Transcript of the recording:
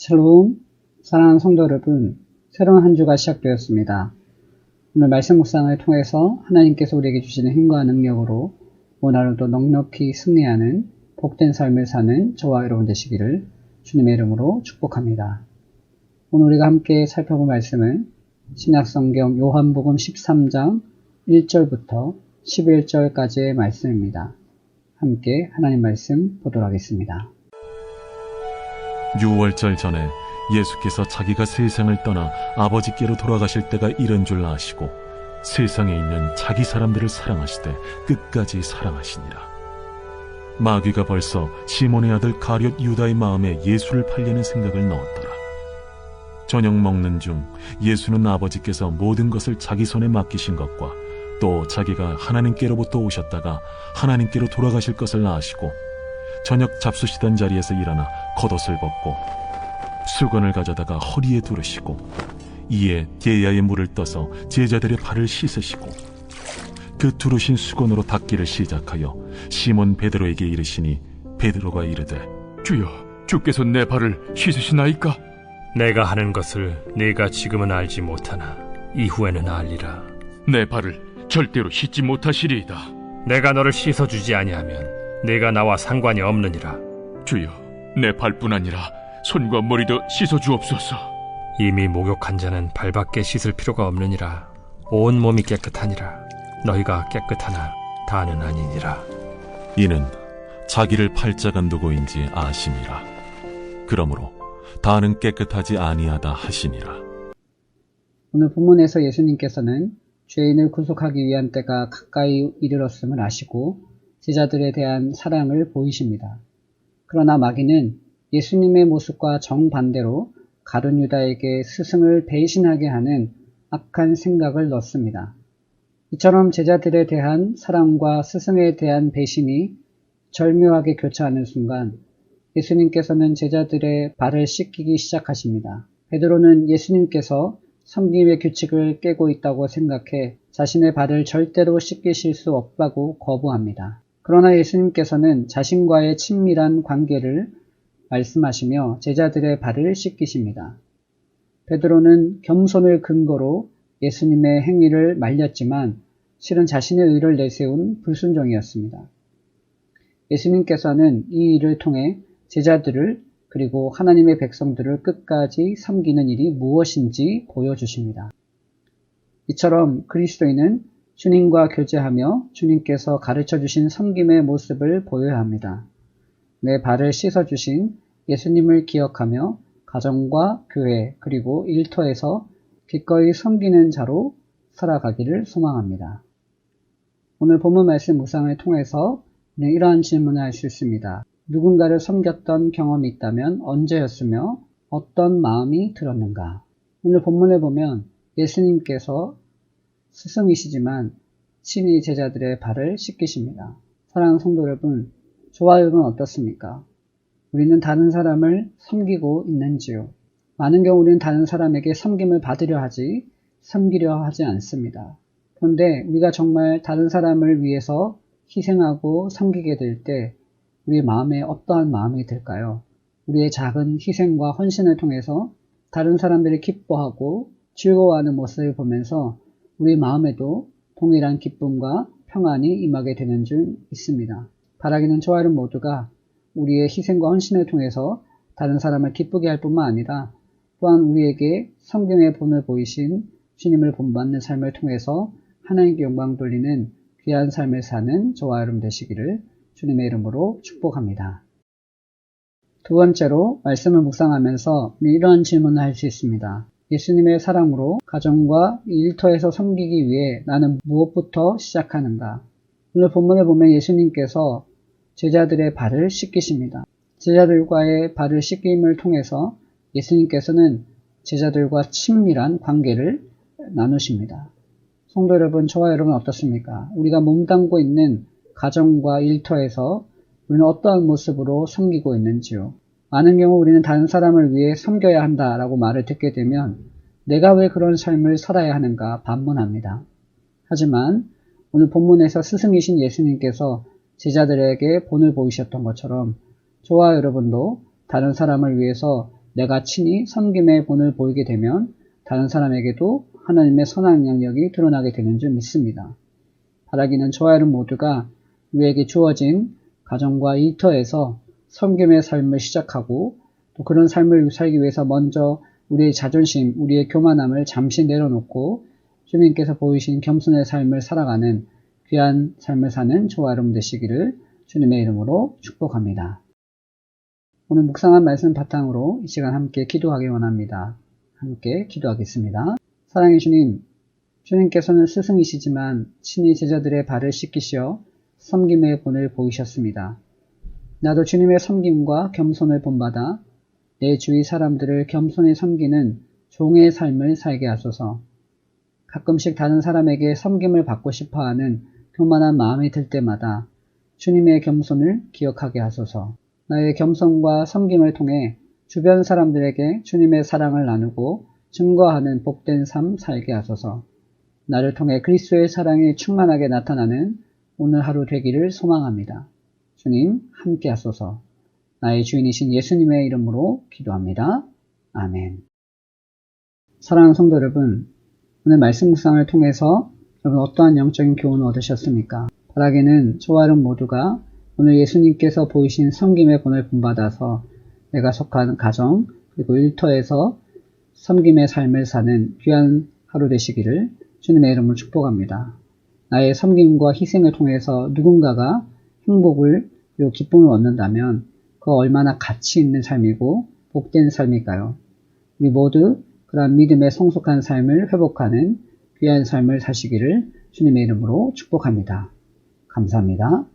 샬롬, 사랑하는 성도 여러분, 새로운 한 주가 시작되었습니다. 오늘 말씀 묵상을 통해서 하나님께서 우리에게 주시는 힘과 능력으로 오늘 하루도 넉넉히 승리하는 복된 삶을 사는 저와 여러분 되시기를 주님의 이름으로 축복합니다. 오늘 우리가 함께 살펴볼 말씀은 신약성경 요한복음 13장 1절부터 11절까지의 말씀입니다. 함께 하나님 말씀 보도록 하겠습니다. 6월절 전에 예수께서 자기가 세상을 떠나 아버지께로 돌아가실 때가 이른 줄 아시고 세상에 있는 자기 사람들을 사랑하시되 끝까지 사랑하시니라. 마귀가 벌써 시몬의 아들 가룟 유다의 마음에 예수를 팔려는 생각을 넣었더라. 저녁 먹는 중 예수는 아버지께서 모든 것을 자기 손에 맡기신 것과 또 자기가 하나님께로부터 오셨다가 하나님께로 돌아가실 것을 아시고 저녁 잡수시던 자리에서 일어나 겉옷을 벗고 수건을 가져다가 허리에 두르시고 이에 대야에 물을 떠서 제자들의 발을 씻으시고 그 두르신 수건으로 닦기를 시작하여 시몬 베드로에게 이르시니 베드로가 이르되 주여, 주께서 내 발을 씻으시나이까? 내가 하는 것을 네가 지금은 알지 못하나 이후에는 알리라. 내 발을 절대로 씻지 못하시리이다. 내가 너를 씻어주지 아니하면 네가 나와 상관이 없느니라. 주여, 내 발뿐 아니라 손과 머리도 씻어주옵소서. 이미 목욕한 자는 발밖에 씻을 필요가 없느니라. 온 몸이 깨끗하니라. 너희가 깨끗하나 다는 아니니라. 이는 자기를 팔자가 누구인지 아심이라. 그러므로 다는 깨끗하지 아니하다 하시니라. 오늘 본문에서 예수님께서는 죄인을 구속하기 위한 때가 가까이 이르렀음을 아시고 제자들에 대한 사랑을 보이십니다. 그러나 마귀는 예수님의 모습과 정반대로 가룟 유다에게 스승을 배신하게 하는 악한 생각을 넣습니다. 이처럼 제자들에 대한 사랑과 스승에 대한 배신이 절묘하게 교차하는 순간 예수님께서는 제자들의 발을 씻기기 시작하십니다. 베드로는 예수님께서 섬김의 규칙을 깨고 있다고 생각해 자신의 발을 절대로 씻기실 수 없다고 거부합니다. 그러나 예수님께서는 자신과의 친밀한 관계를 말씀하시며 제자들의 발을 씻기십니다. 베드로는 겸손을 근거로 예수님의 행위를 말렸지만 실은 자신의 의를 내세운 불순종이었습니다. 예수님께서는 이 일을 통해 제자들을 그리고 하나님의 백성들을 끝까지 섬기는 일이 무엇인지 보여주십니다. 이처럼 그리스도인은 주님과 교제하며 주님께서 가르쳐주신 섬김의 모습을 보여야 합니다. 내 발을 씻어주신 예수님을 기억하며 가정과 교회 그리고 일터에서 기꺼이 섬기는 자로 살아가기를 소망합니다. 오늘 본문 말씀 묵상을 통해서 이러한 질문을 할 수 있습니다. 누군가를 섬겼던 경험이 있다면 언제였으며 어떤 마음이 들었는가? 오늘 본문을 보면 예수님께서 스승이시지만 친히 제자들의 발을 씻기십니다. 사랑하는 성도 여러분, 저와 여러분은 어떻습니까? 우리는 다른 사람을 섬기고 있는지요? 많은 경우 우리는 다른 사람에게 섬김을 받으려 하지 섬기려 하지 않습니다. 그런데 우리가 정말 다른 사람을 위해서 희생하고 섬기게 될 때 우리 마음에 어떠한 마음이 들까요? 우리의 작은 희생과 헌신을 통해서 다른 사람들이 기뻐하고 즐거워하는 모습을 보면서 우리 마음에도 동일한 기쁨과 평안이 임하게 되는 줄 믿습니다. 바라기는 저와 여러분 모두가 우리의 희생과 헌신을 통해서 다른 사람을 기쁘게 할 뿐만 아니라 또한 우리에게 성경의 본을 보이신 주님을 본받는 삶을 통해서 하나님께 영광 돌리는 귀한 삶을 사는 저와 여러분 되시기를 주님의 이름으로 축복합니다. 두 번째로 말씀을 묵상하면서 이러한 질문을 할 수 있습니다. 예수님의 사랑으로 가정과 일터에서 섬기기 위해 나는 무엇부터 시작하는가? 오늘 본문을 보면 예수님께서 제자들의 발을 씻기십니다. 제자들과의 발을 씻김을 통해서 예수님께서는 제자들과 친밀한 관계를 나누십니다. 성도 여러분, 저와 여러분 어떻습니까? 우리가 몸담고 있는 가정과 일터에서 우리는 어떠한 모습으로 섬기고 있는지요? 많은 경우 우리는 다른 사람을 위해 섬겨야 한다라고 말을 듣게 되면 내가 왜 그런 삶을 살아야 하는가 반문합니다. 하지만 오늘 본문에서 스승이신 예수님께서 제자들에게 본을 보이셨던 것처럼 저와 여러분도 다른 사람을 위해서 내가 친히 섬김의 본을 보이게 되면 다른 사람에게도 하나님의 선한 영역이 드러나게 되는 줄 믿습니다. 바라기는 저와 여러분 모두가 우리에게 주어진 가정과 일터에서 섬김의 삶을 시작하고 또 그런 삶을 살기 위해서 먼저 우리의 자존심, 우리의 교만함을 잠시 내려놓고 주님께서 보이신 겸손의 삶을 살아가는 귀한 삶을 사는 저와 여러분 되시기를 주님의 이름으로 축복합니다. 오늘 묵상한 말씀 바탕으로 이 시간 함께 기도하기 원합니다. 함께 기도하겠습니다. 사랑의 주님, 주님께서는 스승이시지만 친히 제자들의 발을 씻기시어 섬김의 본을 보이셨습니다. 나도 주님의 섬김과 겸손을 본받아 내 주위 사람들을 겸손히 섬기는 종의 삶을 살게 하소서. 가끔씩 다른 사람에게 섬김을 받고 싶어하는 교만한 마음이 들 때마다 주님의 겸손을 기억하게 하소서. 나의 겸손과 섬김을 통해 주변 사람들에게 주님의 사랑을 나누고 증거하는 복된 삶 살게 하소서. 나를 통해 그리스도의 사랑이 충만하게 나타나는 오늘 하루 되기를 소망합니다. 주님 함께 하소서. 나의 주인이신 예수님의 이름으로 기도합니다. 아멘. 사랑하는 성도 여러분, 오늘 말씀 묵상을 통해서 여러분 어떠한 영적인 교훈을 얻으셨습니까? 바라기는 저와 여러분 모두가 오늘 예수님께서 보이신 섬김의 본을 본받아서 내가 속한 가정 그리고 일터에서 섬김의 삶을 사는 귀한 하루 되시기를 주님의 이름으로 축복합니다. 나의 섬김과 희생을 통해서 누군가가 행복을 그리고 기쁨을 얻는다면 그거 얼마나 가치 있는 삶이고 복된 삶일까요? 우리 모두 그러한 믿음의 성숙한 삶을 회복하는 귀한 삶을 사시기를 주님의 이름으로 축복합니다. 감사합니다.